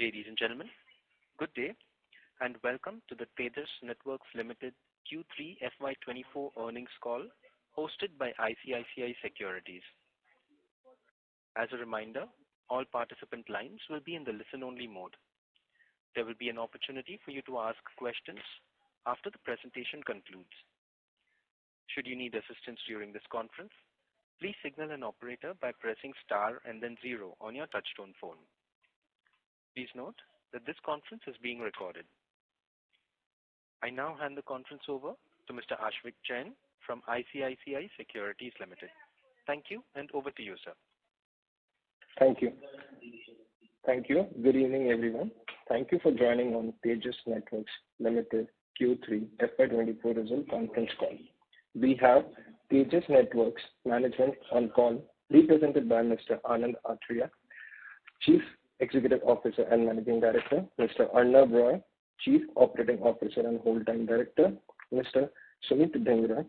Ladies and gentlemen, good day and welcome to the Tejas Networks Limited Q3 FY24 earnings call hosted by ICICI Securities. As a reminder, all participant lines will be in the listen-only mode. There will be an opportunity for you to ask questions after the presentation concludes. Should you need assistance during this conference, please signal an operator by pressing star and then 0 on your touchtone phone. Please note that this conference is being recorded. I now hand the conference over to Mr. Ashvik Jain from ICICI Securities Limited. Thank you, and over to you, sir. Thank you. Good evening, everyone. Thank you for joining on Tejas Networks Limited Q3 FY24 result conference call. We have Tejas Networks management on call, represented by Mr. Anand Athreya, Chief Executive Officer and Managing Director, Mr. Arnab Roy, Chief Operating Officer and Whole-Time Director, Mr. Sumit Dhingra,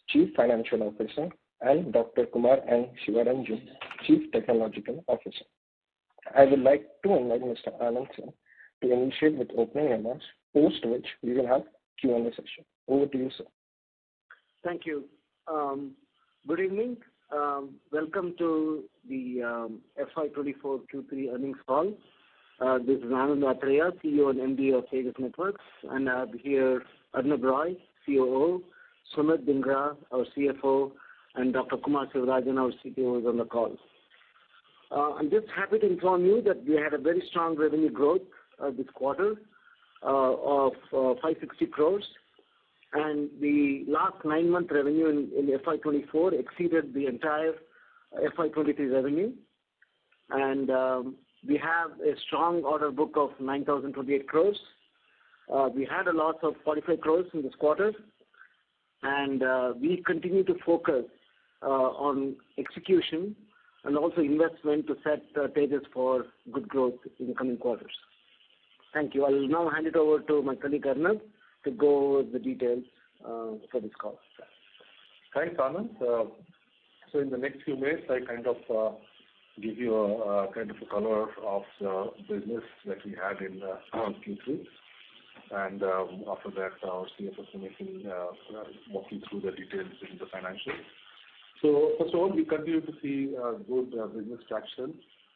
Chief Financial Officer, and Dr. Kumar N. Shivaranjan, Chief Technological Officer. I would like to invite Mr. Anand sir to initiate with opening remarks, post which we will have Q&A session. Over to you, sir. Thank you. Good evening. Welcome to the FY24 Q3 earnings call. This is Anand Athreya, CEO and MD of Tejas Networks, and I have here Arnab Roy, COO, Sumit Dhingra, our CFO, and Dr. Kumar Sivarajan, our CTO, is on the call. I'm just happy to inform you that we had a very strong revenue growth this quarter of 560 crores. And the last 9-month revenue in FY24 exceeded the entire FY23 revenue. And we have a strong order book of 9,028 crores. We had a loss of 45 crores in this quarter. And we continue to focus on execution and also investment to set Tejas for good growth in the coming quarters. Thank you. I will now hand it over to my colleague Arnab to go over the details for this call. Thanks, Anand. So in the next few minutes, I kind of give you a kind of a color of the business that we had in Q3. And after that, our CFO will walk you through the details in the financials. So first of all, we continue to see good business traction,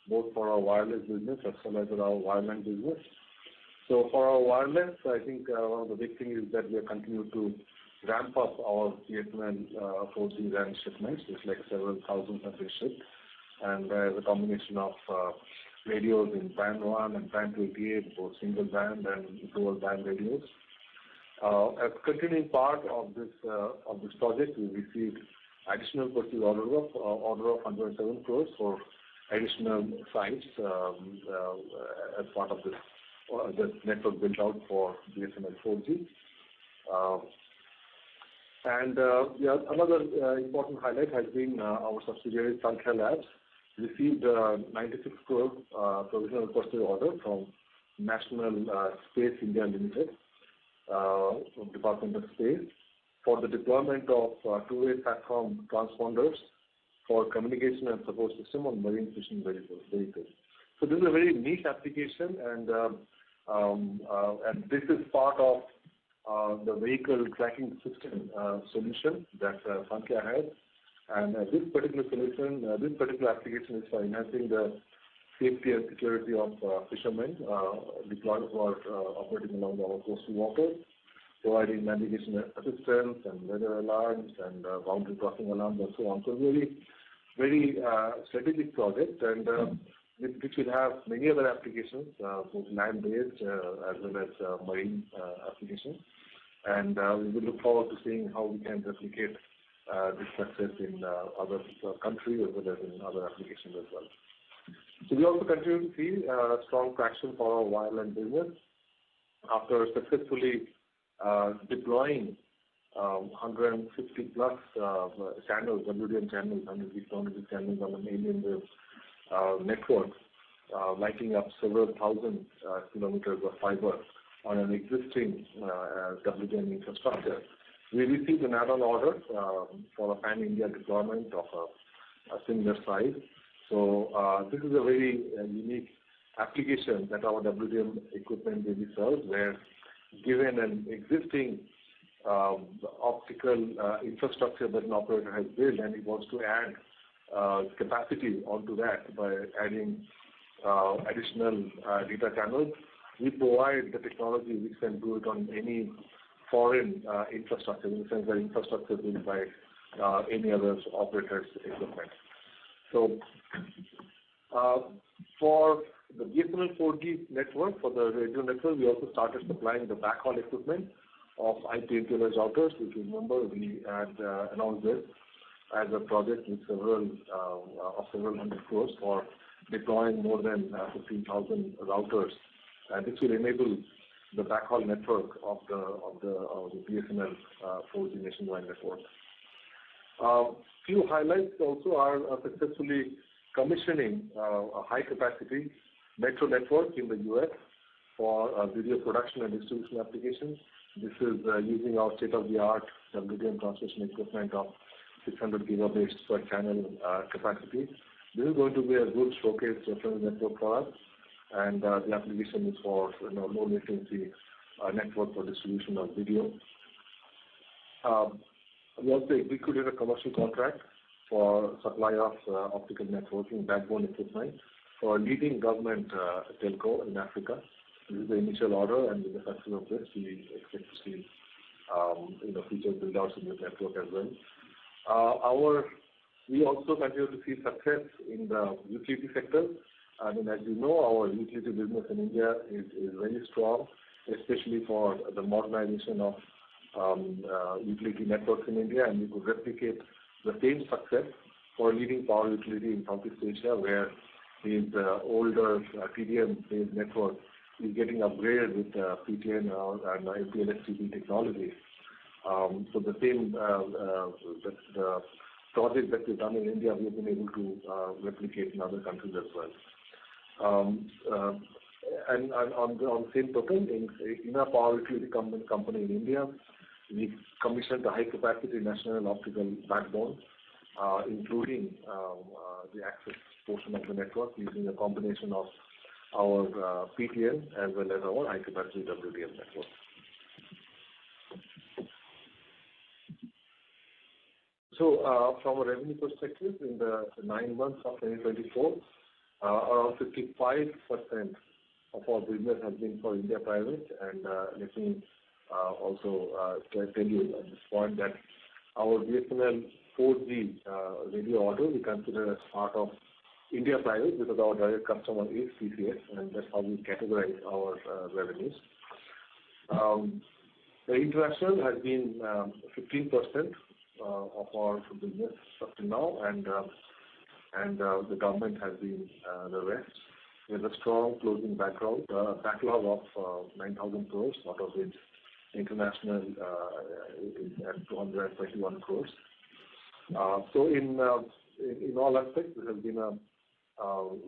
both for our wireless business as well as our wireline business. So for our wireless, I think one of the big things is that we are continuing to ramp up our BSNL 4G RAN shipments. It's like several thousand have been shipped. And there's a combination of radios in band 1 and band 28, both single band and dual band radios. As continuing part of this project, we received additional purchase order of 107 crores for additional sites as part of this network built out for BSNL 4G. Another important highlight has been our subsidiary Concall Labs received 96 crore provisional purchase order from National Space India Limited, Department of Space, for the deployment of two-way platform transponders for communication and support system on marine fishing vehicles. So this is a very niche application, and this is part of the vehicle tracking system solution that Concall has. And this particular solution, this particular application is for enhancing the safety and security of fishermen deployed for operating along our coastal waters, providing navigation assistance and weather alarms and boundary crossing alarms and so on. So very strategic project, and which will have many other applications, both land-based as well as marine applications. And we will look forward to seeing how we can replicate this success in other countries as well as in other applications as well. So we also continue to see strong traction for our wireline business. After successfully deploying 150 plus channels, WDM channels, 100 channels on an alien wave network, lighting up several thousand kilometers of fiber on an existing WDM infrastructure. We received an add-on order for a pan-India deployment of a similar size. So this is a very unique application that our WDM equipment really serves, where given an existing optical infrastructure that an operator has built and he wants to add capacity onto that by adding additional data channels, we provide the technology which can do it on any foreign infrastructure, in the sense that infrastructure built by any other operator's equipment. So for the BSNL 4G network, for the radio network, we also started supplying the backhaul equipment of IP MPLS routers, which you remember we had announced this as a project with several hundred crores for deploying more than 15,000 routers. And this will enable the backhaul network of the BSNL 4G nationwide network. Few highlights also are successfully commissioning a high-capacity metro network in the U.S. for video production and distribution applications. This is using our state-of-the-art WDM transmission equipment of 600 gigabits per channel capacity. This is going to be a good showcase reference network for us, and the application is for low latency network for distribution of video. We also executed a commercial contract for supply of optical networking backbone equipment for a leading government telco in Africa. This is the initial order, and with the success of this, we expect to see future build-outs in this network as well. We also continue to see success in the utility sector. I mean, as you know, our utility business in India is very strong, especially for the modernization of utility networks in India, and we could replicate the same success for a leading power utility in Southeast Asia, where his older TDM-based network is getting upgraded with PTN and MPLS-TP technology. So the same the project that we've done in India, we've been able to replicate in other countries as well. And on the same token, in our power utility company in India, we commissioned a high-capacity national optical backbone, including the access portion of the network, using a combination of our PTN as well as our high-capacity WDM network. So from a revenue perspective, in the 9 months of 2024, around 55% of our business has been for India private, and let me also tell you at this point that our BSNL 4G radio order we consider as part of India private, because our direct customer is TCS, and that's how we categorize our revenues. The international has been 15% of our business up to now, and the government has been the rest. We have a strong closing backlog of 9,000 crores, out of which international is at 221 crores. So in all aspects, it has been a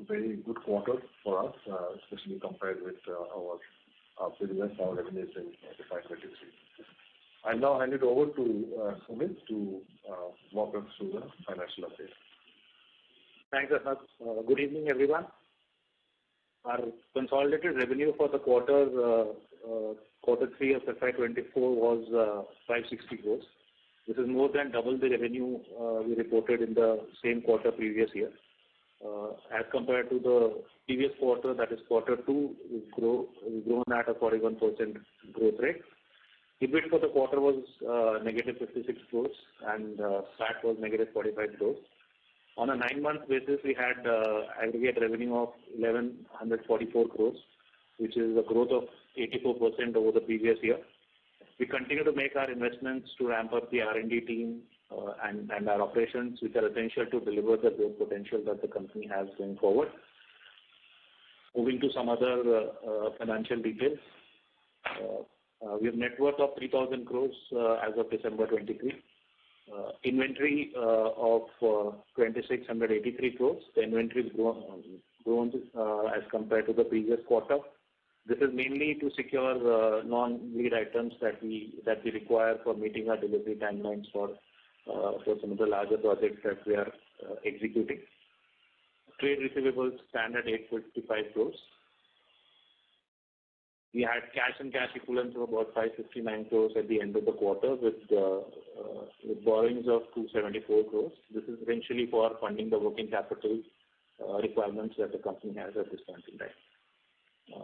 very good quarter for us, especially compared with our business, our revenues in FY23. I now hand it over to Sumit to walk us through the financial update. Thanks, Arnab. Good evening, everyone. Our consolidated revenue for the quarter 3 of FY24 was 560 crores. This is more than double the revenue we reported in the same quarter previous year. As compared to the previous quarter, that is quarter 2, we've grown at a 41% growth rate. EBIT for the quarter was negative 56 crores, and PAT was negative 45 crores. On a 9-month basis, we had aggregate revenue of 1,144 crores, which is a growth of 84% over the previous year. We continue to make our investments to ramp up the R&D team and our operations, which are essential to deliver the growth potential that the company has going forward. Moving to some other financial details. We have net worth of 3,000 crores as of December 23. Inventory of 2,683 crores. The inventory is grown as compared to the previous quarter. This is mainly to secure non-lead items that we require for meeting our delivery timelines for some of the larger projects that we are executing. Trade receivables stand at 855 crores. We had cash and cash equivalents of about 559 crores at the end of the quarter with borrowings of 274 crores. This is essentially for funding the working capital requirements that the company has at this point in time.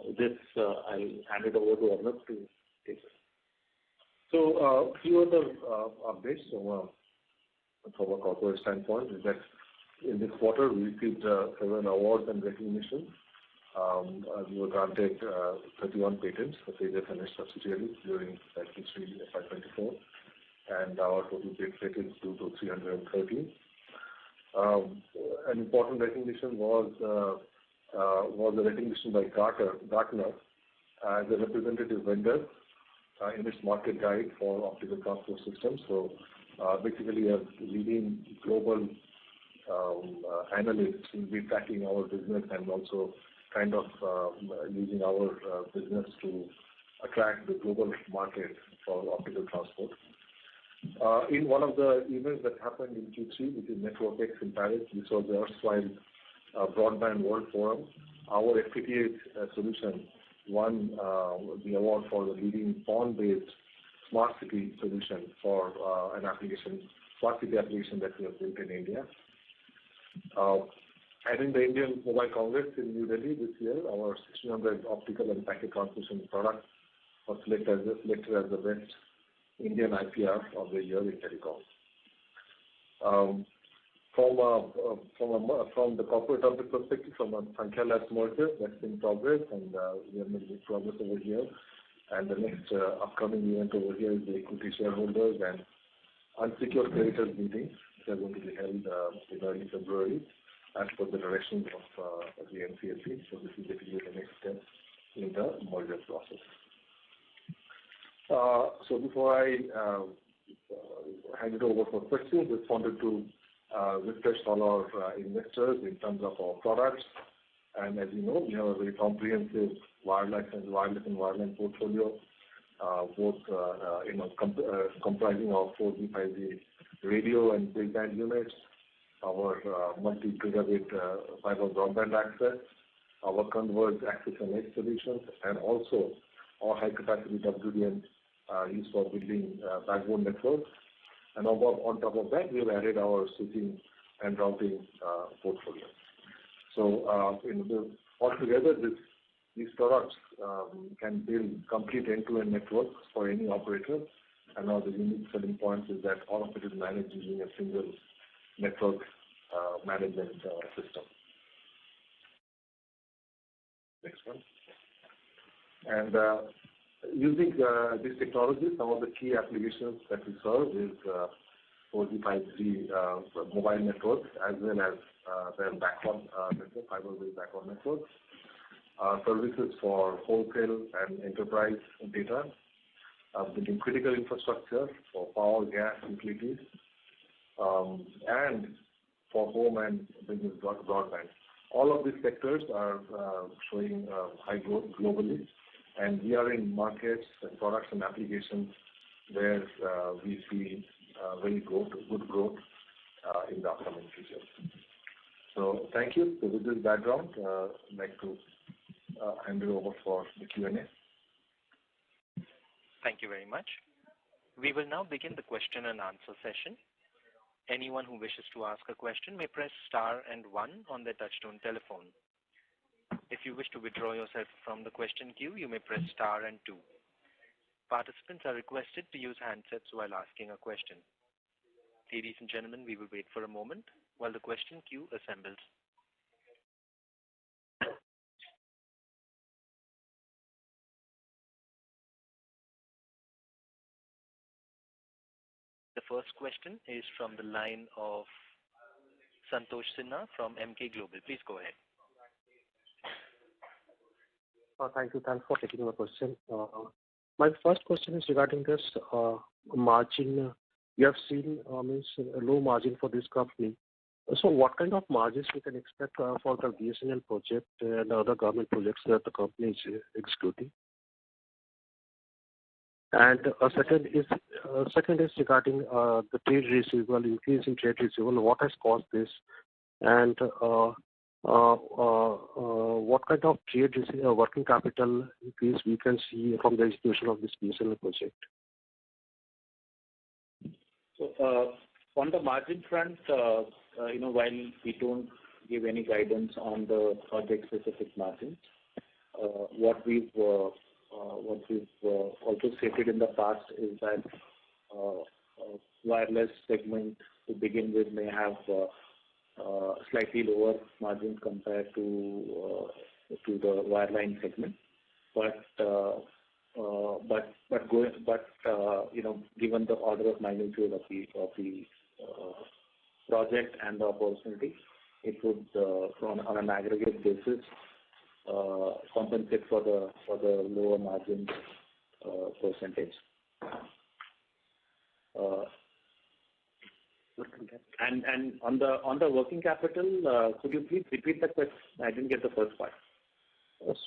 With this, I'll hand it over to Arnab to take it. So, a few other updates from a corporate standpoint is that in this quarter we received several awards and recognition. We were granted 31 patents for Tejas and its subsidiaries during Q3 FY24, and our total patents grew to 313. An important recognition was a recognition by Gartner as a representative vendor in its market guide for optical transport systems. So basically a leading global analyst will be tracking our business and also kind of using our business to attract the global market for optical transport. In one of the events that happened in Q3, which is Network X in Paris, this was the erstwhile Broadband World Forum. Our FTTH solution won the award for the leading PON-based smart city solution for an application, smart city application that we have built in India. And in the Indian Mobile Congress in New Delhi this year, our 1600 optical and packet transmission product was selected as the best Indian IPR of the year in telecom. From the corporate update perspective, from a Concall Labs merger, that's in progress, and we are making progress over here. And the next upcoming event over here is the equity shareholders and unsecured creditors meeting, which are going to be held in early February as per the directions of the NCLT. So this is basically the next step in the merger process. So before I hand it over for questions, just wanted to refresh all our investors in terms of our products. And as you know, we have a very comprehensive wireless and wireline portfolio, both comprising of 4G, 5G radio and baseband units, our multi-gigabit fiber broadband access, our converged access and edge solutions, and also our high-capacity WDM used for building backbone networks. And on top of that, we have added our switching and routing portfolio. So altogether, these products can build complete end-to-end networks for any operator. And now the unique selling point is that all of it is managed using a single network management system. Next one. And using this technology, some of the key applications that we serve is 4G, 5G mobile networks, as well as their backhaul network, fiber-based backhaul networks, services for wholesale and enterprise data, building critical infrastructure for power, gas, utilities, and for home and business broadband. All of these sectors are showing high growth globally, and we are in markets and products and applications where we see very good growth in the upcoming future. So thank you. So with this background, I'd like to hand it over for the Q&A. Thank you very much. We will now begin the question and answer session. Anyone who wishes to ask a question may press star and 1 on their touchtone telephone. If you wish to withdraw yourself from the question queue, you may press star and 2. Participants are requested to use handsets while asking a question. Ladies and gentlemen, we will wait for a moment while the question queue assembles. The first question is from the line of Santosh Sinha from Emkay Global. Please go ahead. Thank you. Thanks for taking my question. My first question is regarding this margin. You have seen means a low margin for this company. So what kind of margins we can expect for the BSNL project and other government projects that the company is executing? And second is regarding the trade receivable, increase in trade receivable. What has caused this? And what kind of trade working capital increase we can see from the execution of this BSNL project? So, on the margin front, while we don't give any guidance on the project-specific margins, what we've also stated in the past is that wireless segment to begin with may have slightly lower margins compared to the wireline segment, given the order of magnitude of the project and the opportunity, it would on an aggregate basis compensate for the lower margin percentage. And on the working capital, could you please repeat the question? I didn't get the first part.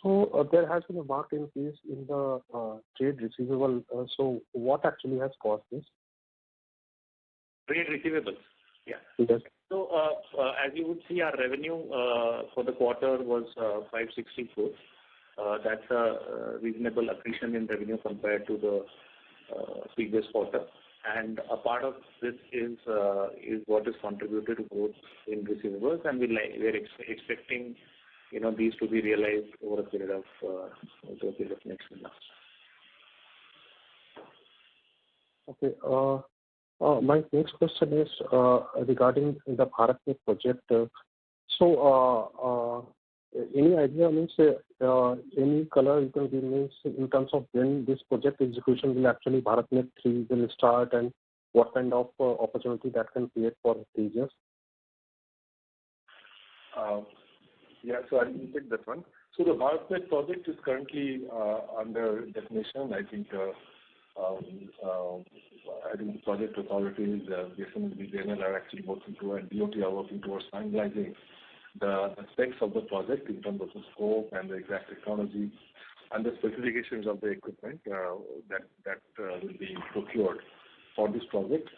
So there has been a marked increase in the trade receivable. So what actually has caused this? Trade receivables. Yeah. Yes. So as you would see, our revenue for the quarter was 560 crores. That's a reasonable accretion in revenue compared to the previous quarter. And a part of this is what is contributed to growth in receivables, and we're expecting these to be realized over a period of next months. Okay. My next question is regarding the BharatNet project. So, any idea any color you can give in terms of when this project execution will actually BharatNet 3 will start, and what kind of opportunity that can create for Tejas? Yeah, so I'll take that one. So the BharatNet project is currently under definition. I think the project authorities, BSNL, BJNL are actually working towards, and DOT are working towards finalizing the specs of the project in terms of the scope and the exact technology and the specifications of the equipment that will be procured for this project.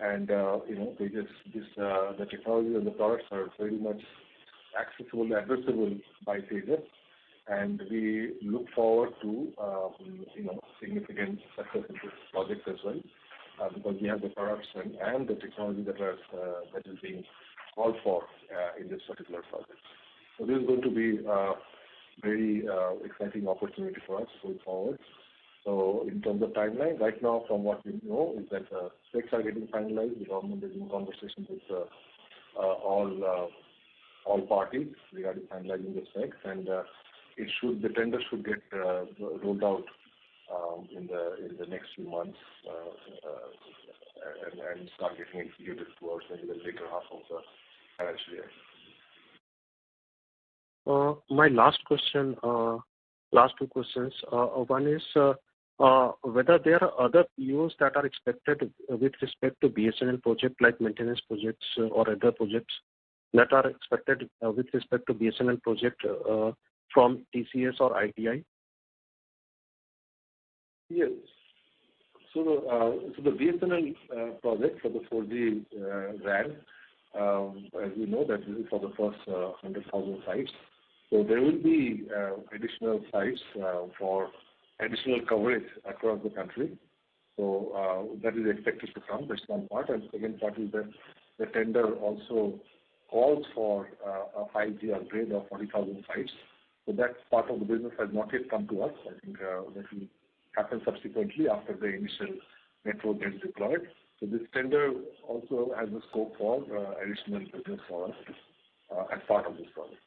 And the technology and the products are very much accessible, addressable by Tejas, and we look forward to significant success in this project as well, because we have the products and the technology that is being called for in this particular project. So this is going to be a very exciting opportunity for us going forward. So in terms of timeline, right now from what we know is that specs are getting finalized. The government is in conversation with all parties regarding finalizing the specs, and the tender should get rolled out in the next few months and start getting executed towards maybe the later half of the financial year. My last two questions. One is whether there are other POs that are expected with respect to BSNL project, like maintenance projects or other projects that are expected with respect to BSNL project from TCS or ITI? Yes. So the BSNL project for the 4G RAN, as we know, that this is for the first 100,000 sites. So there will be additional sites for additional coverage across the country. So that is expected to come. That's one part. And second part is that the tender also calls for a 5G upgrade of 40,000 sites. So that part of the business has not yet come to us. I think that will happen subsequently after the initial network gets deployed. So this tender also has the scope for additional business for us as part of this project.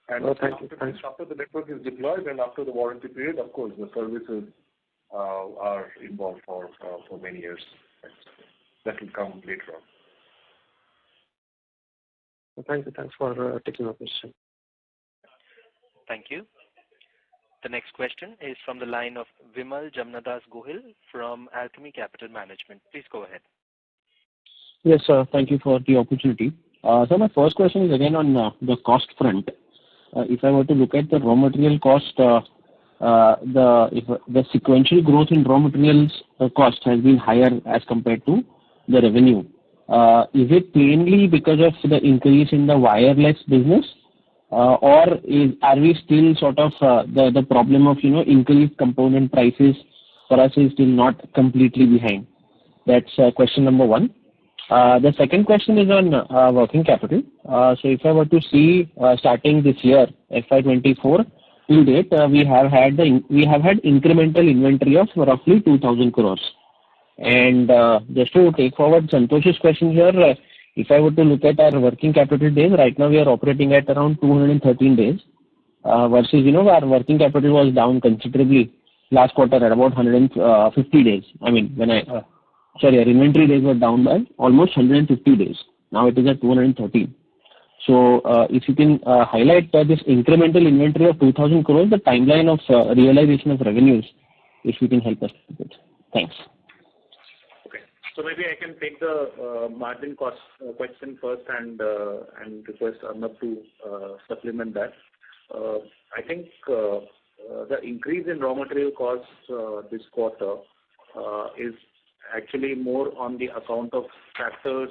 And after the network is deployed and after the warranty period, of course, the services are involved for many years. That will come later on. Thank you. Thanks for taking my question. Thank you. The next question is from the line of Vimal Jamnadas Gohil from Alchemy Capital Management. Please go ahead. Yes, sir. Thank you for the opportunity. So my first question is again on the cost front. If I were to look at the raw material cost, the sequential growth in raw materials cost has been higher as compared to the revenue. Is it plainly because of the increase in the wireless business, or are we still sort of the problem of increased component prices for us is still not completely behind? That's question number one. The second question is on working capital. So if I were to see starting this year, FY24 to date, we have had incremental inventory of roughly 2,000 crores. And just to take forward Santosh's question here, if I were to look at our working capital days, right now we are operating at around 213 days versus our working capital was down considerably last quarter at about 150 days. I mean, our inventory days were down by almost 150 days. Now it is at 213. So if you can highlight this incremental inventory of 2,000 crores, the timeline of realization of revenues, if you can help us with it. Thanks. Okay. So maybe I can take the margin cost question first and request Arnab to supplement that. I think the increase in raw material costs this quarter is actually more on the account of factors,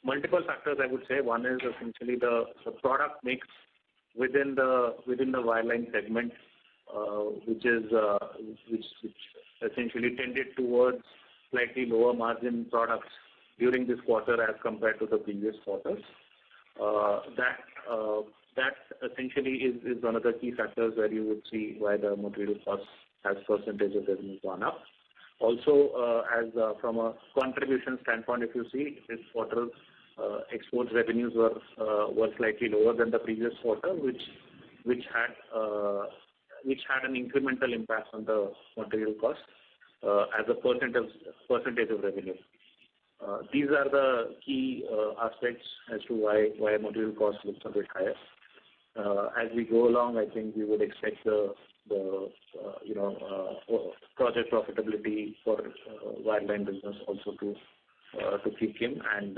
multiple factors I would say. One is essentially the product mix within the wireline segment, which essentially tended towards slightly lower margin products during this quarter as compared to the previous quarters. That essentially is one of the key factors where you would see why the material cost as percentage of revenue gone up. Also, as from a contribution standpoint, if you see this quarter, export revenues were slightly lower than the previous quarter, which had an incremental impact on the material cost as a percentage of revenue. These are the key aspects as to why material cost looks a bit higher. As we go along, I think we would expect the project profitability for wireline business also to kick in and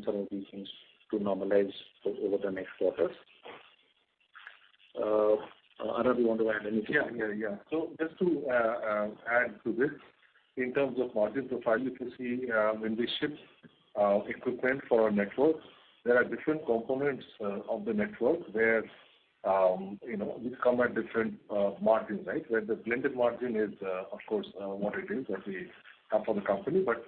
some of these things to normalize over the next quarters. Arnab, you want to add anything? Yeah. So just to add to this, in terms of margin profile, if you see when we ship equipment for our network, there are different components of the network where these come at different margins, right? Where the blended margin is, of course, what it is that we have for the company. But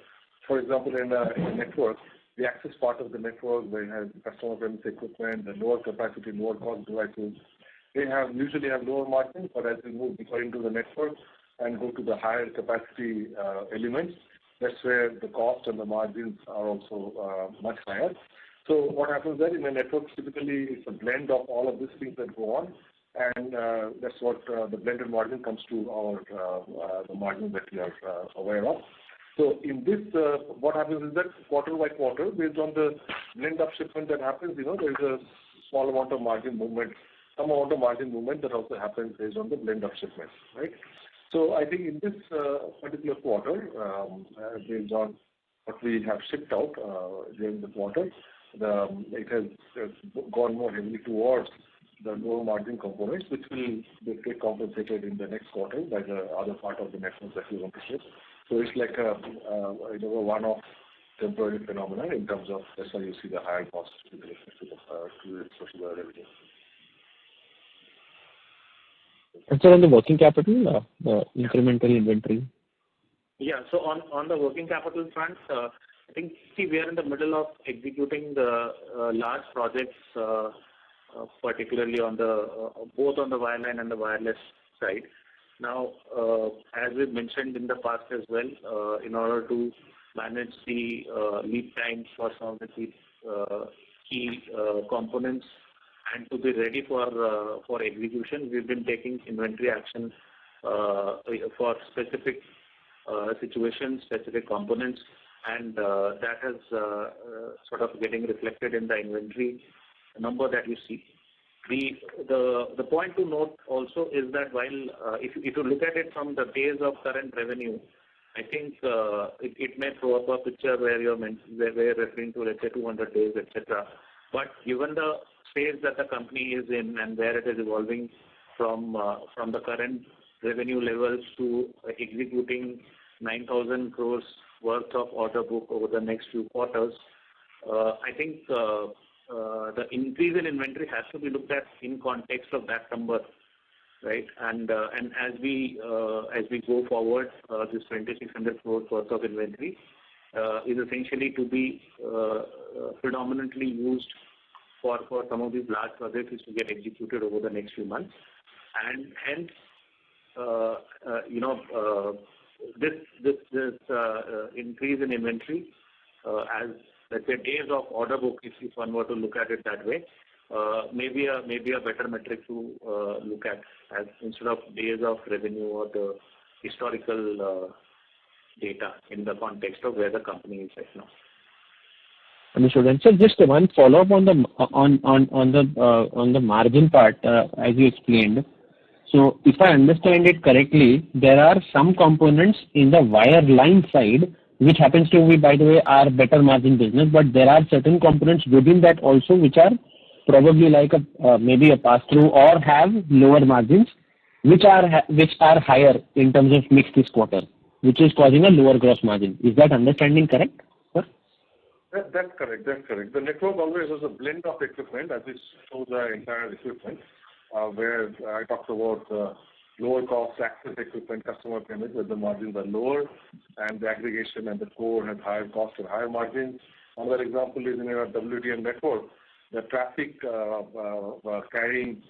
for example, in a network, the access part of the network, where you have customer premise equipment, the lower capacity, lower cost devices, they usually have lower margins. But as we move deeper into the network and go to the higher capacity elements, that's where the cost and the margins are also much higher. So what happens there in a network, typically it's a blend of all of these things that go on, and that's what the blended margin comes to the margin that we are aware of. So in this, what happens is that quarter by quarter, based on the blend of shipment that happens, there's a small amount of margin movement, some amount of margin movement that also happens based on the blend of shipments, right? So I think in this particular quarter, based on what we have shipped out during the quarter, it has gone more heavily towards the lower margin components, which will get compensated in the next quarter by the other part of the network that we want to ship. So it's like a one-off temporary phenomenon in terms of that's why you see the higher cost with respect to the revenue. And so on the working capital, the incremental inventory. Yeah. So on the working capital front, I think we are in the middle of executing the large projects, particularly both on the wireline and the wireless side. Now, as we've mentioned in the past as well, in order to manage the lead times for some of the key components and to be ready for execution, we've been taking inventory action for specific situations, specific components, and that has sort of getting reflected in the inventory number that you see. The point to note also is that while if you look at it from the base of current revenue, I think it may throw up a picture where you're referring to, let's say, 200 days, etc. But given the phase that the company is in and where it is evolving from the current revenue levels to executing 9,000 crores worth of order book over the next few quarters, I think the increase in inventory has to be looked at in context of that number, right? And as we go forward, this 2,600 crore worth of inventory is essentially to be predominantly used for some of these large projects is to get executed over the next few months, and hence this increase in inventory as, let's say, days of order book, if one were to look at it that way, maybe a better metric to look at as instead of days of revenue or the historical data in the context of where the company is right now. Understood. And so just one follow-up on the margin part, as you explained. So if I understand it correctly, there are some components in the wireline side, which happens to be, by the way, are better margin business, but there are certain components within that also which are probably like maybe a pass-through or have lower margins, which are higher in terms of mix this quarter, which is causing a lower gross margin. Is that understanding correct, sir? That's correct. The network always has a blend of equipment, as it shows the entire equipment, where I talked about lower cost access equipment, customer payments, where the margins are lower, and the aggregation and the core has higher cost and higher margins. Another example is in our WDM network, the traffic carrying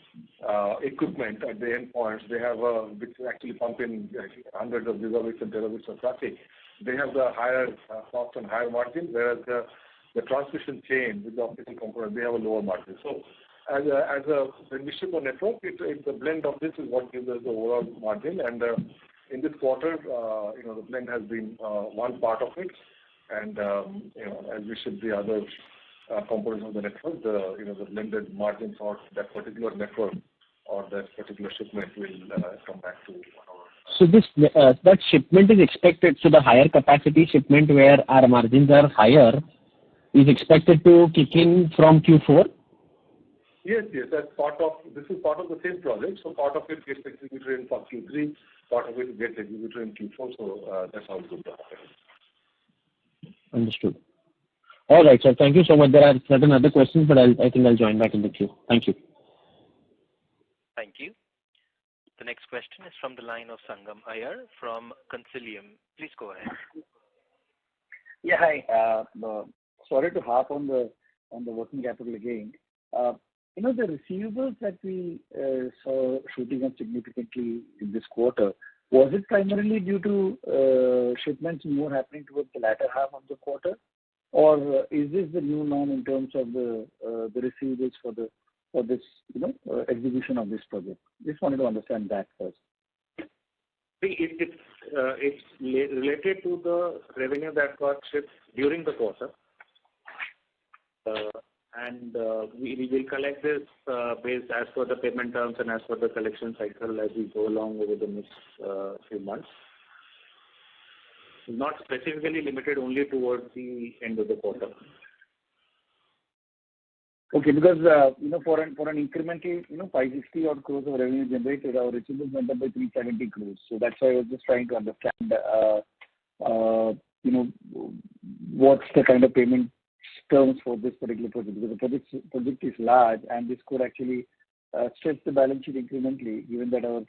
equipment at the endpoints. They have which actually pump in hundreds of gigabits and terabits of traffic. They have the higher cost and higher margin, whereas the transmission chain with the optical component, they have a lower margin. So when we ship a network, it's a blend of this is what gives us the overall margin. And in this quarter, the blend has been one part of it. And as we ship the other components of the network, the blended margin for that particular network or that particular shipment will come back to our. So this that shipment is expected. So the higher capacity shipment where our margins are higher is expected to kick in from Q4. Yes. This is part of the same project. So part of it gets executed in Q3, part of it gets executed in Q4. So that's how it will happen. Understood. All right, sir. Thank you so much. There are certain other questions, but I think I'll join back in the queue. Thank you. Thank you. The next question is from the line of Sangam Iyer from Concilium. Please go ahead. Yeah, hi. Sorry to harp on the working capital again. The receivables that we saw shooting up significantly in this quarter, was it primarily due to shipments more happening towards the latter half of the quarter, or is this the new norm in terms of the receivables for this execution of this project? Just wanted to understand that first. It's related to the revenue that got shipped during the quarter. And we will collect this based as per the payment terms and as per the collection cycle as we go along over the next few months. Not specifically limited only towards the end of the quarter. Okay, because for an incremental 560 odd crores of revenue generated, our receivables went up by 370 crores. So that's why I was just trying to understand what's the kind of payment terms for this particular project, because the project is large and this could actually stretch the balance sheet incrementally, given that our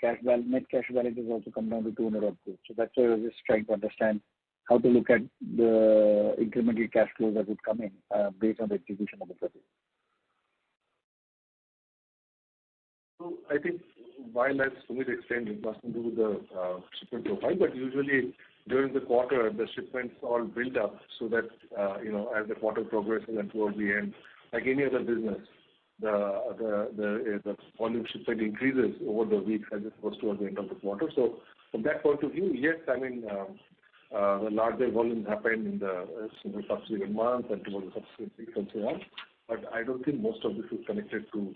net cash balance has also come down to 200 odd crores. So that's why I was just trying to understand how to look at the incremental cash flows that would come in based on the execution of the project. So I think while as Sumit explained, it has nothing to do with the shipment profile, but usually during the quarter, the shipments all build up so that, as the quarter progresses and towards the end, like any other business, the volume shipment increases over the weeks as it goes towards the end of the quarter. So from that point of view, yes, I mean, the larger volumes happen in the subsequent months and towards the subsequent weeks and so on. But I don't think most of this is connected to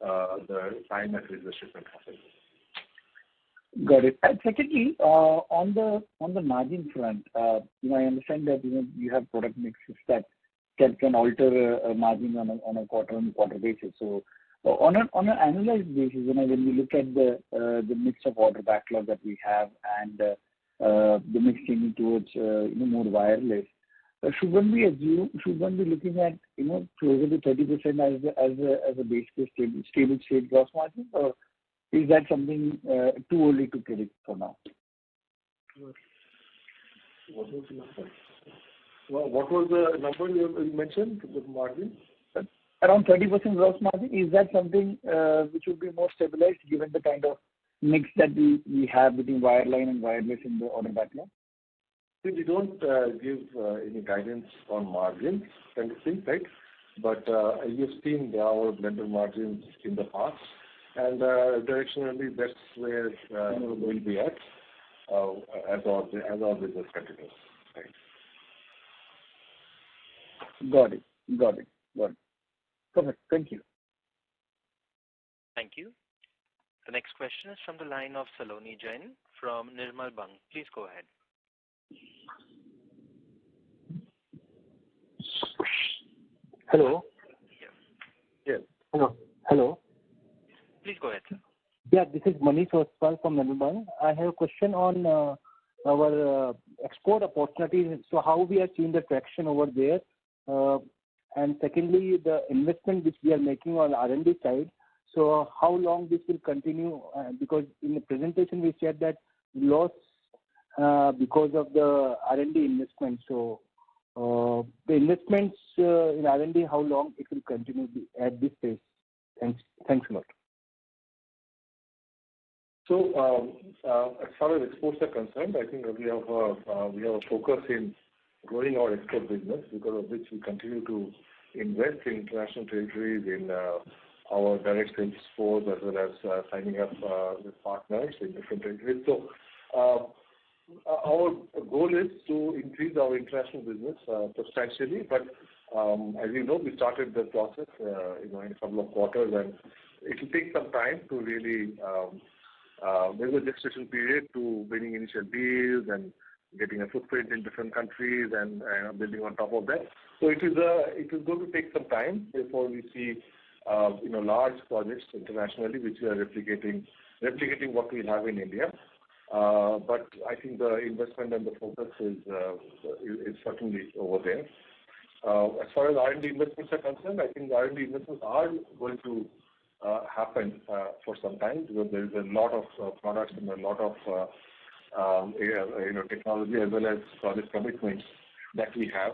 the time at which the shipment happens. Got it. And secondly, on the margin front, I understand that you have product mixes that can alter a margin on a quarter-on-quarter basis. So on an annualized basis, when we look at the mix of order backlog that we have and the mix changing towards more wireless. Should one be looking at closer to 30% as a base case stable state gross margin, or is that something too early to predict for now? What was the number? Well, what was the number you mentioned, the margin? Around 30% gross margin. Is that something which would be more stabilized given the kind of mix that we have between wireline and wireless in the order backlog? We don't give any guidance on margins, kind of thing, right? But you've seen our blended margins in the past, and directionally that's where we'll be at as our business continues. Right. Got it. Perfect. Thank you. Thank you. The next question is from the line of Saloni Jain from Nirmal Bang. Please go ahead. Hello. Yes. Hello. Please go ahead, sir. Yeah, this is Manish Oswal from Nirmal Bang. I have a question on our export opportunities. So how we are seeing the traction over there, and secondly, the investment which we are making on R&D side. So how long this will continue? Because in the presentation we said that loss because of the R&D investment. So the investments in R&D, how long it will continue at this pace? Thanks a lot. So as far as exports are concerned, I think we have a focus in growing our export business, because of which we continue to invest in international territories, in our direct sales force, as well as signing up with partners in different territories. So our goal is to increase our international business substantially, but as you know, we started the process in a couple of quarters, and it will take some time to really there's a gestation period to winning initial deals and getting a footprint in different countries and building on top of that. So it is going to take some time before we see large projects internationally, which we are replicating what we have in India. But I think the investment and the focus is certainly over there. As far as R&D investments are concerned, I think R&D investments are going to happen for some time, because there is a lot of products and a lot of technology as well as project commitments that we have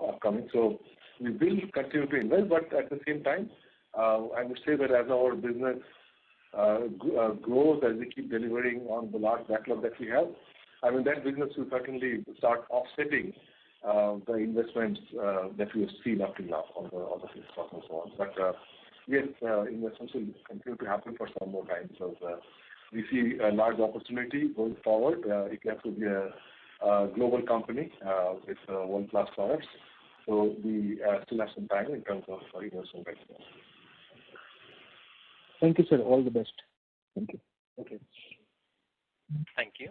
upcoming. So we will continue to invest, but at the same time, I would say that as our business grows, as we keep delivering on the large backlog that we have, I mean, that business will certainly start offsetting the investments that we have seen up till now on the fixed cost and so on. But yes, investments will continue to happen for some more time, because we see a large opportunity going forward. It has to be a global company with world-class products. So we still have some time in terms of investment right now. Thank you, sir. All the best. Thank you. Okay. Thank you.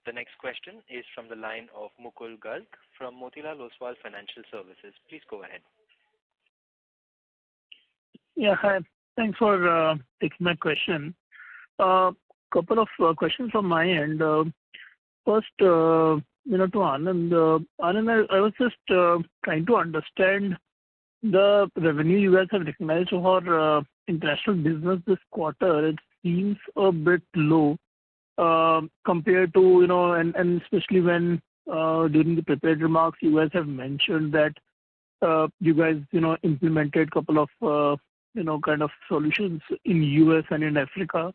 The next question is from the line of Mukul Garg from Motilal Oswal Financial Services. Please go ahead. Yeah, hi. Thanks for taking my question. Couple of questions from my end. First, to Anand. Anand, I was just trying to understand the revenue you guys have recognized for international business this quarter. It seems a bit low compared to, and especially when during the prepared remarks, you guys have mentioned that you guys, implemented a couple of, kind of solutions in US and in Africa.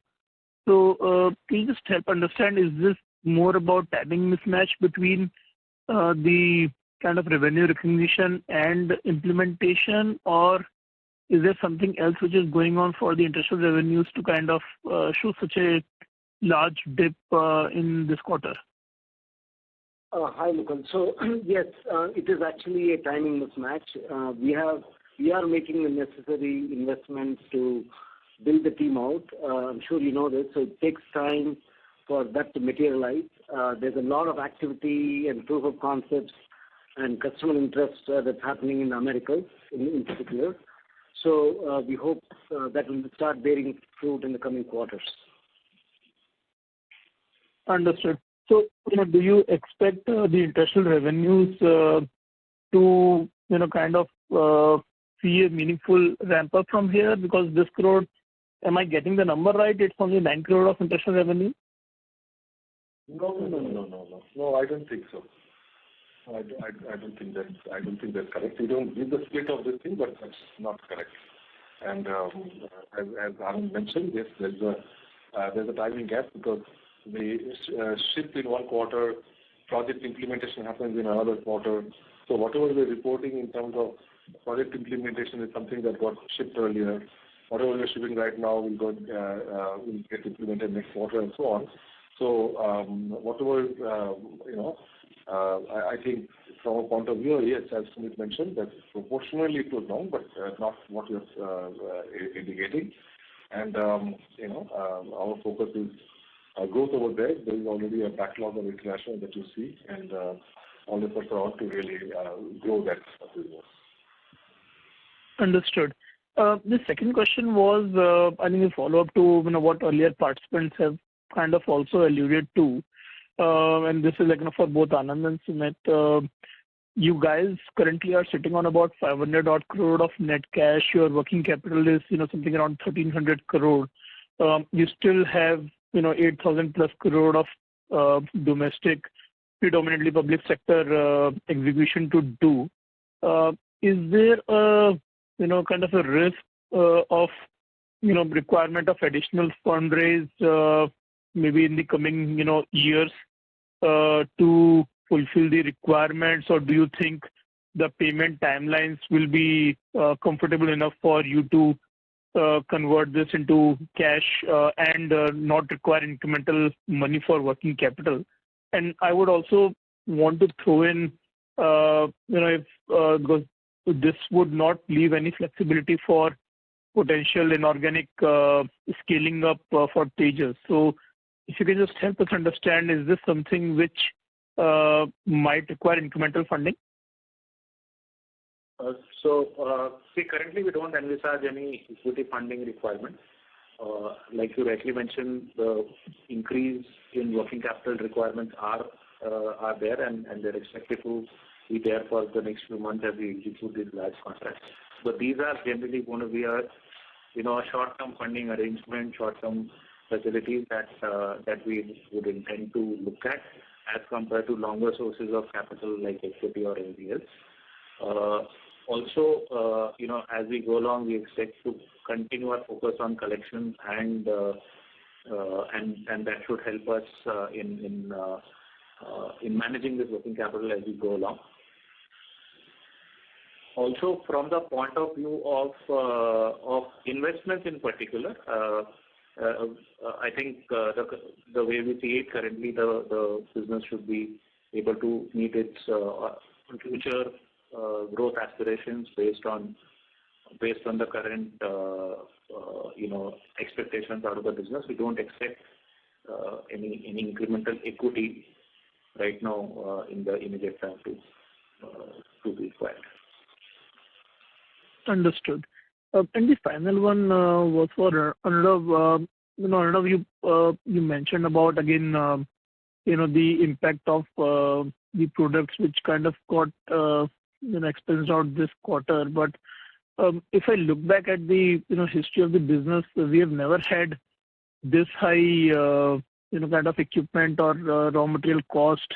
So can you just help understand, is this more about timing mismatch between the kind of revenue recognition and implementation, or is there something else which is going on for the international revenues to kind of show such a large dip in this quarter? Hi, Mukul. So yes, it is actually a timing mismatch. We are making the necessary investments to build the team out. I'm sure you know this, so it takes time for that to materialize. There's a lot of activity and proof of concepts and customer interest that's happening in the Americas in particular. So we hope that will start bearing fruit in the coming quarters. Understood. So, do you expect the international revenues to, kind of see a meaningful ramp up from here? Because this crore, am I getting the number right? It's only 9 crore of international revenue? No, I don't think so. I don't think that's correct. We don't give the split of this thing, but that's not correct. And as Anand mentioned, yes, there's a timing gap because the shift in one quarter, project implementation happens in another quarter. So whatever we're reporting in terms of project implementation is something that got shipped earlier. Whatever we're shipping right now will get implemented next quarter and so on. So whatever I think from a point of view, yes, as Sumit mentioned, that proportionally it was down, but not what you're indicating. And our focus is growth over there. There is already a backlog of international that you see, and all efforts are on to really grow that business. Understood. The second question was, I think a follow-up to what earlier participants have kind of also alluded to, and this is for both Anand and Sumit. You guys currently are sitting on about 500 odd crore of net cash. Your working capital is something around 1,300 crore. You still have 8,000 plus crore of domestic, predominantly public sector execution to do. Is there a kind of a risk of requirement of additional fundraise maybe in the coming years to fulfill the requirements, or do you think the payment timelines will be comfortable enough for you to convert this into cash and not require incremental money for working capital? And I would also want to throw in, if because this would not leave any flexibility for potential inorganic scaling up for Tejas. So if you can just help us understand, is this something which might require incremental funding? See, currently we don't envisage any equity funding requirement. Like you rightly mentioned, the increase in working capital requirements are there, and they're expected to be there for the next few months as we execute these large contracts. But these are generally going to be a short-term funding arrangement, short-term facilities that we would intend to look at as compared to longer sources of capital like equity or anything else. Also, as we go along, we expect to continue our focus on collections, and that should help us in managing this working capital as we go along. Also, from the point of view of investments in particular, I think the way we see it currently, the business should be able to meet its future growth aspirations based on the current expectations out of the business. We don't expect any incremental equity right now in the immediate time to be required. Understood. And the final one was for Arnav. Arnav, you mentioned about again the impact of the products which kind of got expensed out this quarter. But if I look back at the history of the business, we have never had this high kind of equipment or raw material cost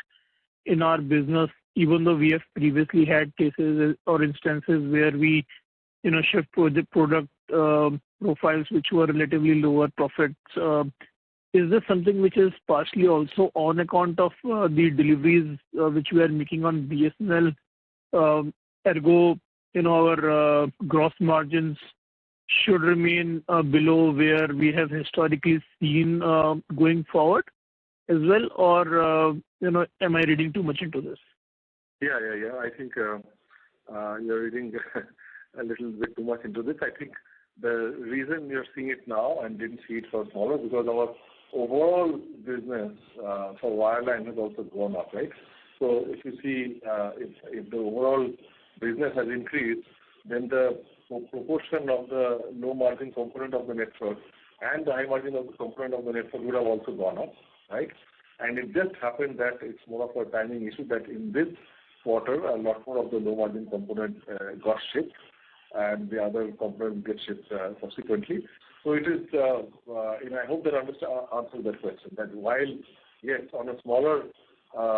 in our business, even though we have previously had cases or instances where we shift the product profiles which were relatively lower profits. Is this something which is partially also on account of the deliveries which we are making on BSNL? Ergo, our gross margins should remain below where we have historically seen going forward as well, or am I reading too much into this? Yeah. I think you're reading a little bit too much into this. I think the reason you're seeing it now and didn't see it for smaller because our overall business for wireline has also gone up, right? So if you see if the overall business has increased, then the proportion of the low margin component of the network and the high margin of the component of the network would have also gone up, right? And it just happened that it's more of a timing issue that in this quarter, a lot more of the low margin component got shipped, and the other components get shipped subsequently. So it is, I hope that answers that question, that while, yes, on a smaller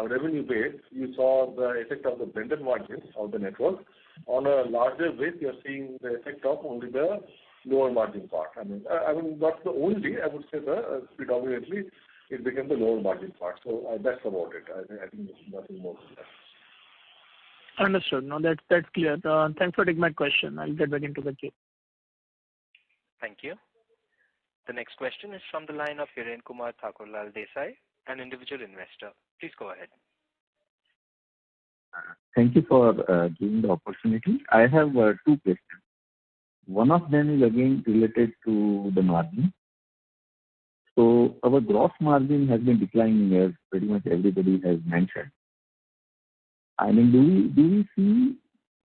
revenue base, you saw the effect of the blended margins of the network. On a larger base, you're seeing the effect of only the lower margin part. I mean, not the only, I would say predominantly, it became the lower margin part. So that's about it. I think there's nothing more than that. Understood. No, that's clear. Thanks for taking my question. I'll get back into the queue. Thank you. The next question is from the line of Hiren Kumar Thakurlal Desai, an individual investor. Please go ahead. Thank you for giving the opportunity. I have two questions. One of them is again related to the margin. So our gross margin has been declining, as pretty much everybody has mentioned. I mean, do we see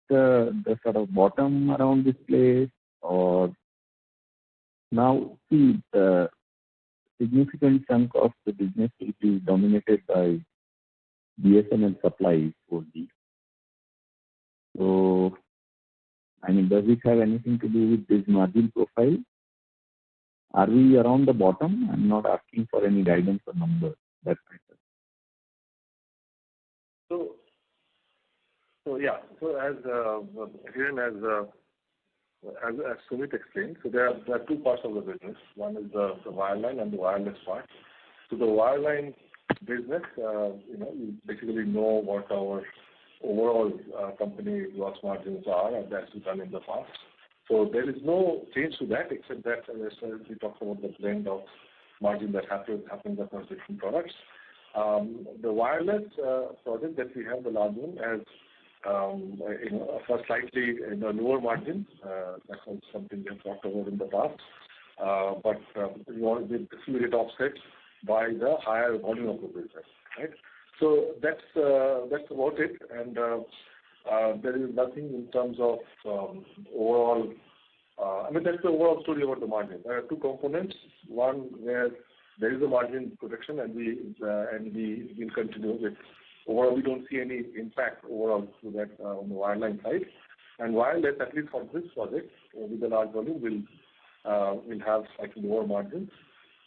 the sort of bottom around this place, or now see the significant chunk of the business which is dominated by BSNL supplies 4G. So, I mean, does it have anything to do with this margin profile? Are we around the bottom? I'm not asking for any guidance or numbers. That's my question. So yeah. So as Sumit explained, so there are two parts of the business. One is the wireline and the wireless part. So the wireline business, you basically know what our overall company gross margins are, and that's done in the past. So there is no change to that, except that as we talked about the blend of margin that happens across different products. The wireless project that we have, the large one, has for slightly lower margins. That's something we have talked about in the past. But we get offset by the higher volume of the business, right? So that's about it. And there is nothing in terms of overall. That's the overall story about the margin. There are two components. One where there is a margin protection, and we will continue with. Overall, we don't see any impact overall to that on the wireline side. And wireless, at least for this project, with the large volume, will have slightly lower margins,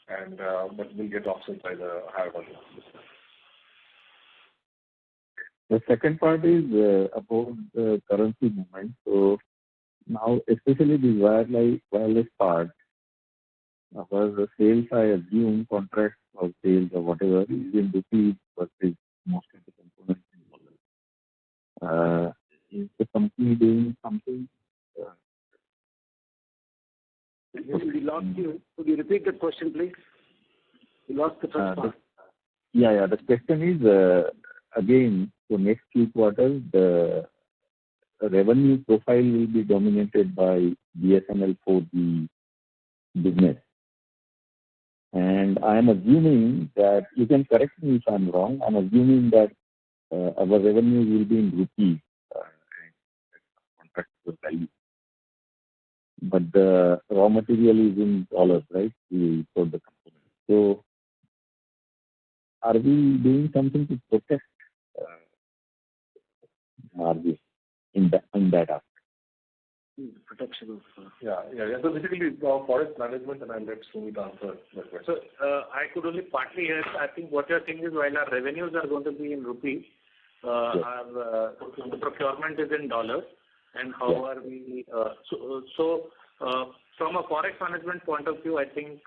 and but will get offset by the higher volume. The second part is about the currency movement. So now, especially the wireless part, our sales, I assume, contracts or sales or whatever, is in rupees versus most of the components in dollars. Is the company doing something? We lost you. Could you repeat the question, please? We lost the first part. Yeah. The question is, again, for next few quarters, the revenue profile will be dominated by BSNL 4G business. And I am assuming that, you can correct me if I'm wrong, I'm assuming that our revenue will be in rupees, contractual value. But the raw material is in dollars, right? For the component. So, are we doing something to protect margin in that aspect? Protection of. Yeah. So basically, forex management, and I'll let Sumit answer that question. So I could only partly hear. I think what you're saying is, while our revenues are going to be in rupees, our procurement is in dollars, and how are we? So from a forex management point of view, I think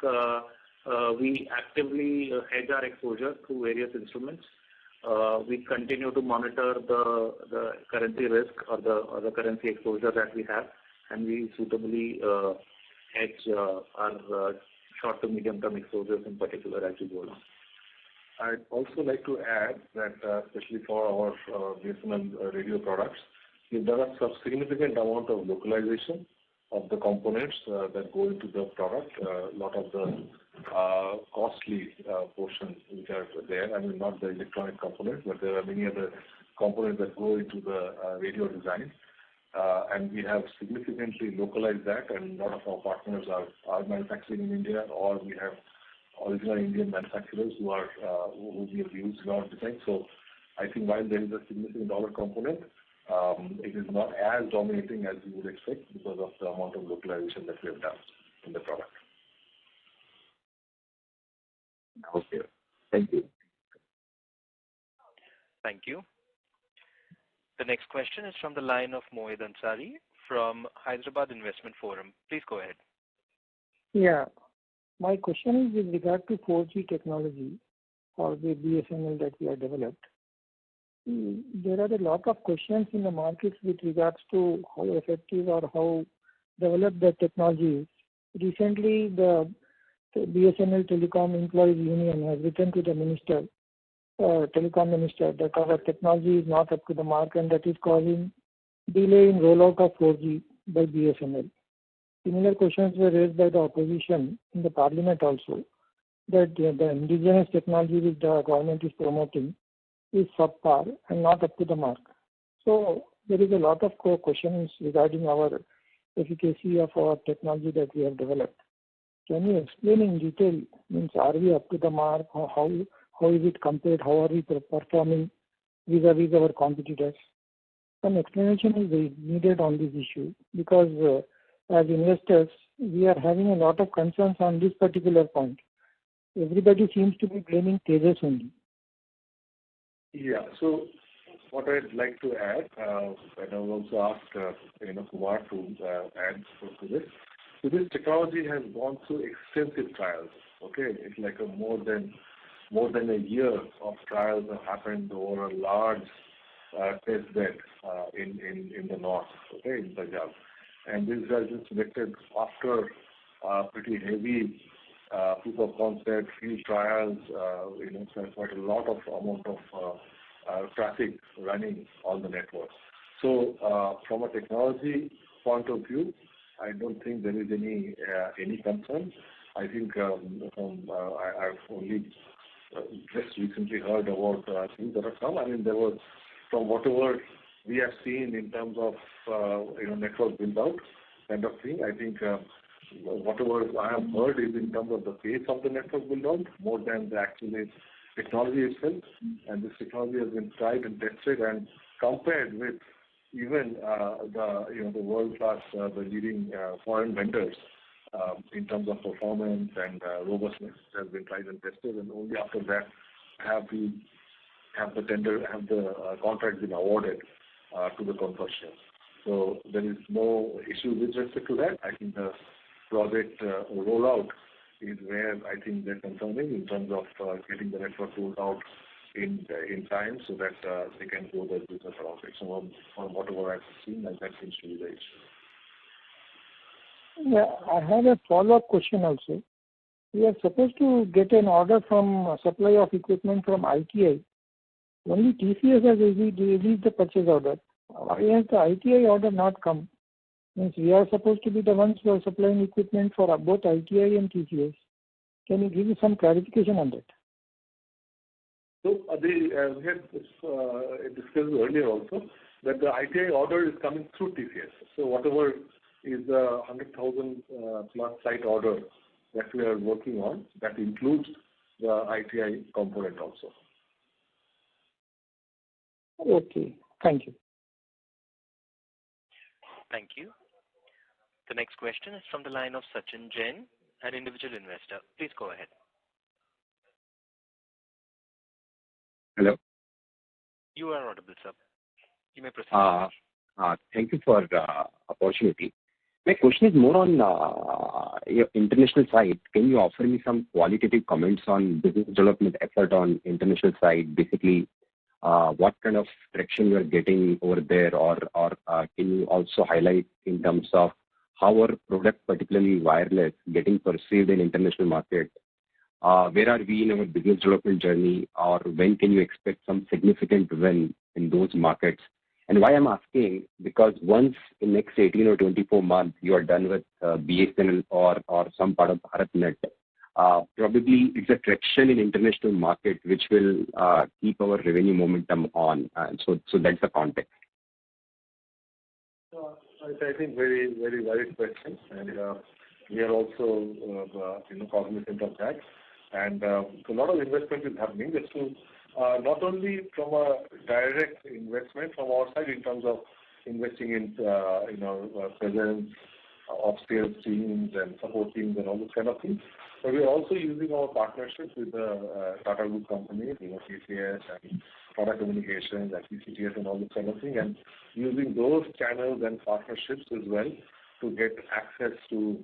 we actively hedge our exposure through various instruments. We continue to monitor the currency risk or the currency exposure that we have, and we suitably hedge our short to medium term exposures in particular as we go along. I'd also like to add that, especially for our BSNL radio products, we've done a significant amount of localization of the components that go into the product. A lot of the costly portions which are there. I mean, not the electronic components, but there are many other components that go into the radio design. And we have significantly localized that, and a lot of our partners are manufacturing in India, or we have original Indian manufacturers who we have used in our design. So I think while there is a significant dollar component, it is not as dominating as you would expect because of the amount of localization that we have done in the product. Okay. Thank you. Thank you. The next question is from the line of Mohit Ansari from Hyderabad Investment Forum. Please go ahead. Yeah. My question is with regard to 4G technology or the BSNL that we have developed. There are a lot of questions in the markets with regards to how effective or how developed the technology is. Recently, the BSNL Telecom Employees Union has written to the minister, telecom minister, that our technology is not up to the mark and that is causing delay in rollout of 4G by BSNL. Similar questions were raised by the opposition in the parliament also, that the indigenous technology which the government is promoting is subpar and not up to the mark. So there is a lot of questions regarding our efficacy of our technology that we have developed. Can you explain in detail, means are we up to the mark, or how is it compared, how are we performing vis-a-vis our competitors? Some explanation is needed on this issue because as investors, we are having a lot of concerns on this particular point. Everybody seems to be blaming Tejas only. Yeah. So what I'd like to add, and I'll also ask Kumar to add to this. So this technology has gone through extensive trials. Okay, it's like more than a year of trials have happened over a large test bed in the north, okay, in Punjab. And this has been selected after pretty heavy proof of concept, field trials, quite a lot of amount of traffic running on the network. So from a technology point of view, I don't think there is any concern. I think I've only just recently heard about things that have come. I mean, there was, from whatever we have seen in terms of network build out kind of thing. I think whatever I have heard is in terms of the pace of the network build out more than the actual technology itself. And this technology has been tried and tested and compared with even the world class, the leading foreign vendors in terms of performance and robustness has been tried and tested, and only after that have the contract been awarded to the consortium. So there is no issue with respect to that. I think the project rollout is where I think they're concerning in terms of getting the network rolled out in time so that they can go their business around it. So from whatever I've seen, that seems to be the issue. Yeah, I have a follow-up question also. We are supposed to get an order from supply of equipment from ITI. Only TCS has released the purchase order. Why has the ITI order not come? Means we are supposed to be the ones who are supplying equipment for both ITI and TCS. Can you give me some clarification on that? So we had discussed earlier also that the ITI order is coming through TCS. So whatever is the 100,000 plus site order that we are working on, that includes the ITI component also. Okay, thank you. Thank you. The next question is from the line of Sachin Jain, an individual investor. Please go ahead. Hello. You are audible, sir. You may proceed. Thank you for the opportunity. My question is more on your international side. Can you offer me some qualitative comments on business development effort on international side? Basically, what kind of traction you are getting over there, or can you also highlight in terms of how our product, particularly wireless, getting perceived in international market? Where are we in our business development journey, or when can you expect some significant win in those markets? And why I'm asking, because once in next 18 or 24 months you are done with BSNL or some part of BharatNet, probably it's a traction in international market which will keep our revenue momentum on. So that's the context. I think very, very valid question, and we are also cognizant of that. And so a lot of investment is happening just to not only from a direct investment from our side in terms of investing in presence of sales teams and support teams and all those kind of things. But we are also using our partnerships with the Tata Group companies, TCS and Tata Communications and TCTS and all this kind of thing, and using those channels and partnerships as well to get access to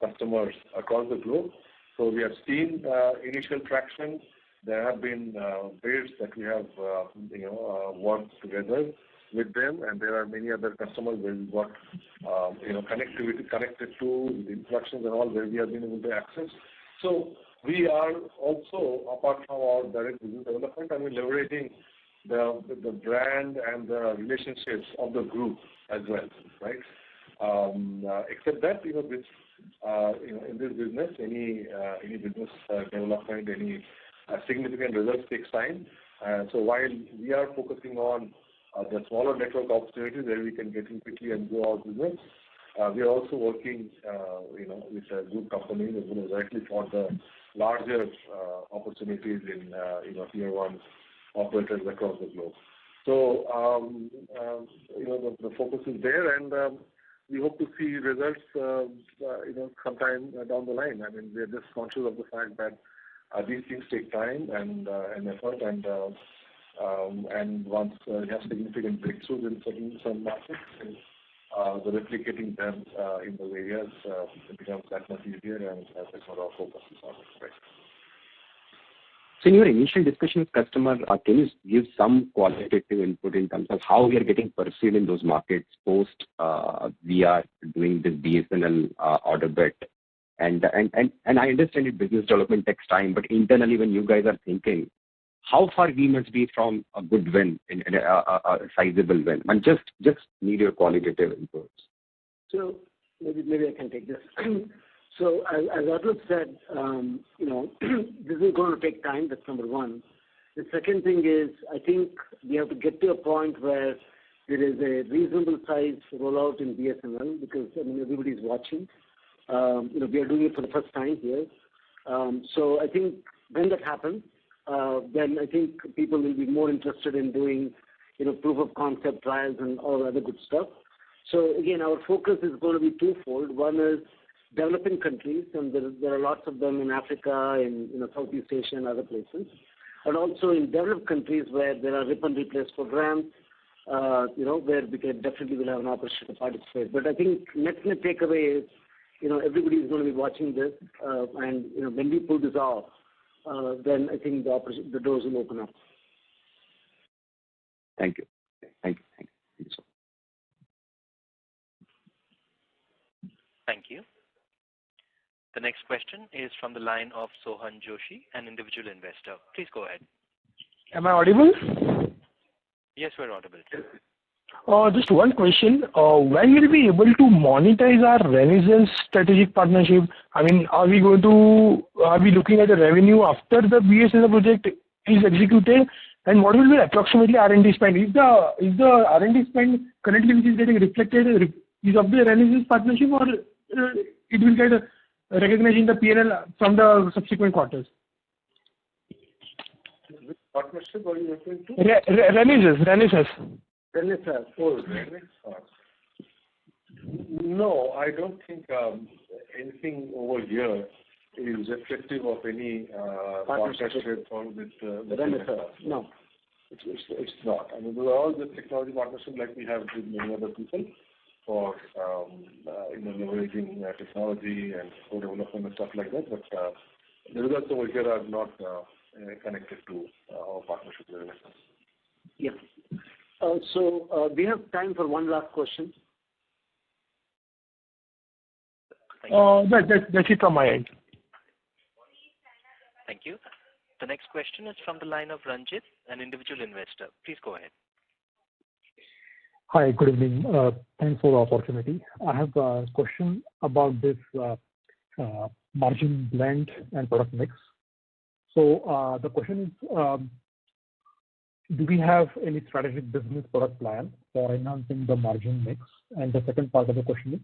customers across the globe. So we have seen initial traction. There have been bids that we have worked together with them, and there are many other customers where we've got connectivity connected to the instructions and all where we have been able to access. So we are also, apart from our direct business development, leveraging the brand and the relationships of the group as well, right? Except that this in this business, any business development, any significant results takes time. So while we are focusing on the smaller network opportunities where we can get in quickly and grow our business, we are also working with group companies as well as directly for the larger opportunities in tier one operators across the globe. So the focus is there, and we hope to see results sometime down the line. We are just conscious of the fact that these things take time and effort, and once you have significant breakthroughs in some markets, the replicating them in those areas becomes that much easier, and that's what our focus is on. Right. So in your initial discussion with customer, can you give some qualitative input in terms of how we are getting perceived in those markets post we are doing this BSNL order bit? And I understand it, business development takes time, but internally when you guys are thinking, how far we must be from a good win and a sizable win? And just need your qualitative inputs. So maybe I can take this. So as Atul said, this is going to take time. That's number one. The second thing is, I think we have to get to a point where there is a reasonable size rollout in BSNL because everybody's watching. We are doing it for the first time here. So I think when that happens, then I think people will be more interested in doing, proof of concept trials and all other good stuff. So again, our focus is going to be twofold. One is developing countries, and there are lots of them in Africa, in Southeast Asia and other places, and also in developed countries where there are rip and replace programs, where we can definitely will have an opportunity to participate. But I think next takeaway is, everybody is going to be watching this, and when we pull this off, then I think the doors will open up. Thank you. Thank you. Thank you. The next question is from the line of Sohan Joshi, an individual investor. Please go ahead. Am I audible? Yes, we're audible. Just one question. When will we be able to monetize our Renaissance strategic partnership? Are we looking at the revenue after the BSNL project is executed? And what will be approximately R&D spend? Is the R&D spend currently which is getting reflected is of the Renaissance partnership, or it will get recognized in the P&L from the subsequent quarters? Which partnership are you referring to? Renaissance. Oh, Renaissance. No, I don't think anything over here is reflective of any partnership or with Renaissance. No. It's not. Those are all just technology partnerships like we have with many other people for leveraging technology and co-development and stuff like that. But the results over here are not connected to our partnership with Renaissance. Yeah. So we have time for one last question. That's it from my end. Thank you. The next question is from the line of Ranjit, an individual investor. Please go ahead. Hi, good evening. Thanks for the opportunity. I have a question about this margin blend and product mix. So the question is, do we have any strategic business product plan for enhancing the margin mix? And the second part of the question is,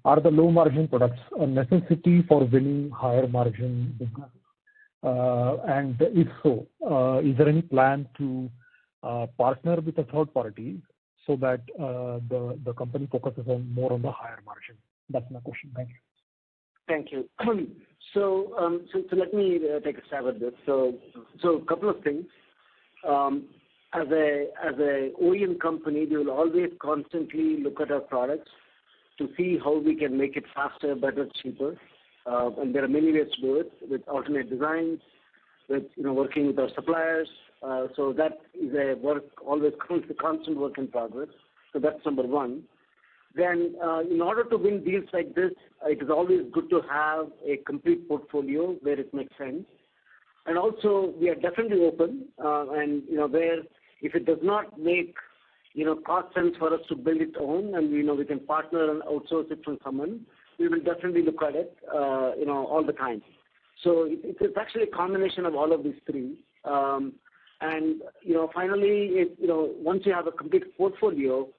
are the low margin products a necessity for winning higher margin business? And if so, is there any plan to partner with a third party so that the company focuses on more on the higher margin? That's my question. Thank you. Thank you. So let me take a stab at this. So a couple of things. As a OEM company, we will always constantly look at our products to see how we can make it faster, better, cheaper. And there are many ways to do it with alternate designs, with working with our suppliers. So that is a work, always constant work in progress. So that's number one. Then in order to win deals like this, it is always good to have a complete portfolio where it makes sense. And also, we are definitely open, and where if it does not make cost sense for us to build it own, and we can partner and outsource it from someone, we will definitely look at it, all the time. So it's actually a combination of all of these three. And finally, once you have a complete portfolio,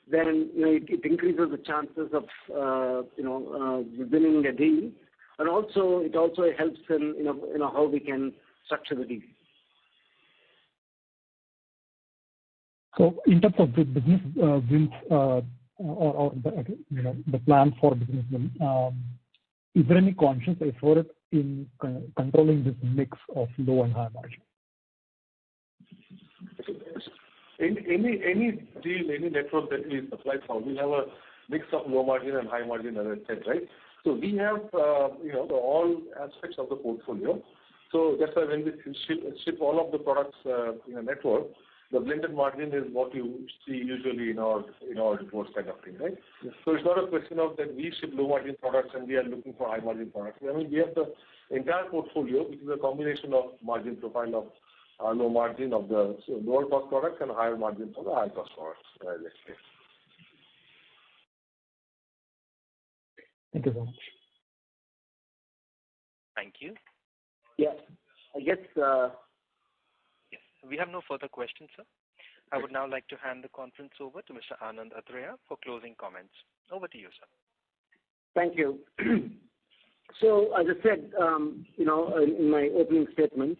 then it increases the chances of winning a deal, and also it also helps in how we can structure the deal. So in terms of the business wins or the plan for business wins, is there any conscious effort in controlling this mix of low and high margin? Any deal, any network that we supply for, we have a mix of low margin and high margin, as I said, right? So we have, all aspects of the portfolio. So that's why when we ship all of the products in a network, the blended margin is what you see usually in our reports kind of thing, right? Yes. So it's not a question of that we ship low margin products and we are looking for high margin products. I mean, we have the entire portfolio, which is a combination of margin profile of low margin of the lower cost products and higher margin for the high cost products, let's say. Thank you so much. Thank you. Yeah, I guess. Yes, we have no further questions, sir. I would now like to hand the conference over to Mr. Anand Athreya for closing comments. Over to you, sir. Thank you. So, as I said, in my opening statement,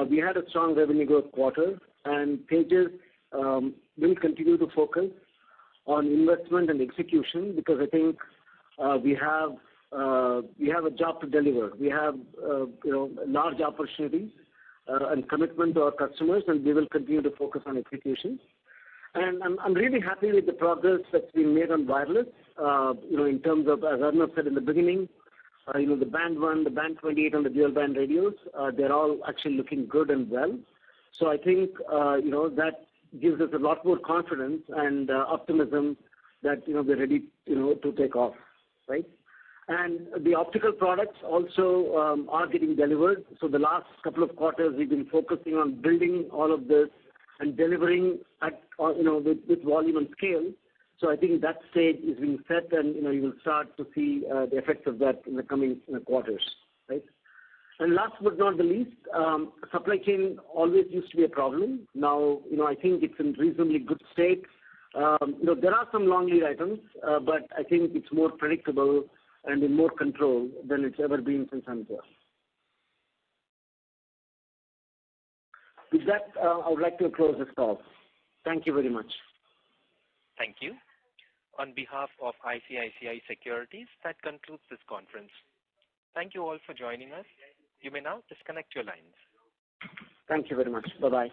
we had a strong revenue growth quarter, and Tejas will continue to focus on investment and execution because I think we have a job to deliver. We have large opportunities and commitment to our customers, and we will continue to focus on execution. And I'm really happy with the progress that's been made on wireless. In terms of, as Arnav said in the beginning, the band 1, the band 28 and the dual band radios, they're all actually looking good and well. So I think, that gives us a lot more confidence and optimism that, we're ready, to take off, right? And the optical products also are getting delivered. So the last couple of quarters, we've been focusing on building all of this and delivering at, with volume and scale. So I think that stage is being set, and you will start to see the effects of that in the coming quarters, right? And last but not the least, supply chain always used to be a problem. Now, I think it's in reasonably good state. There are some long lead items, but I think it's more predictable and in more control than it's ever been since I'm here. With that, I would like to close this call. Thank you very much. Thank you. On behalf of ICICI Securities, that concludes this conference. Thank you all for joining us. You may now disconnect your lines. Thank you very much. Bye-bye.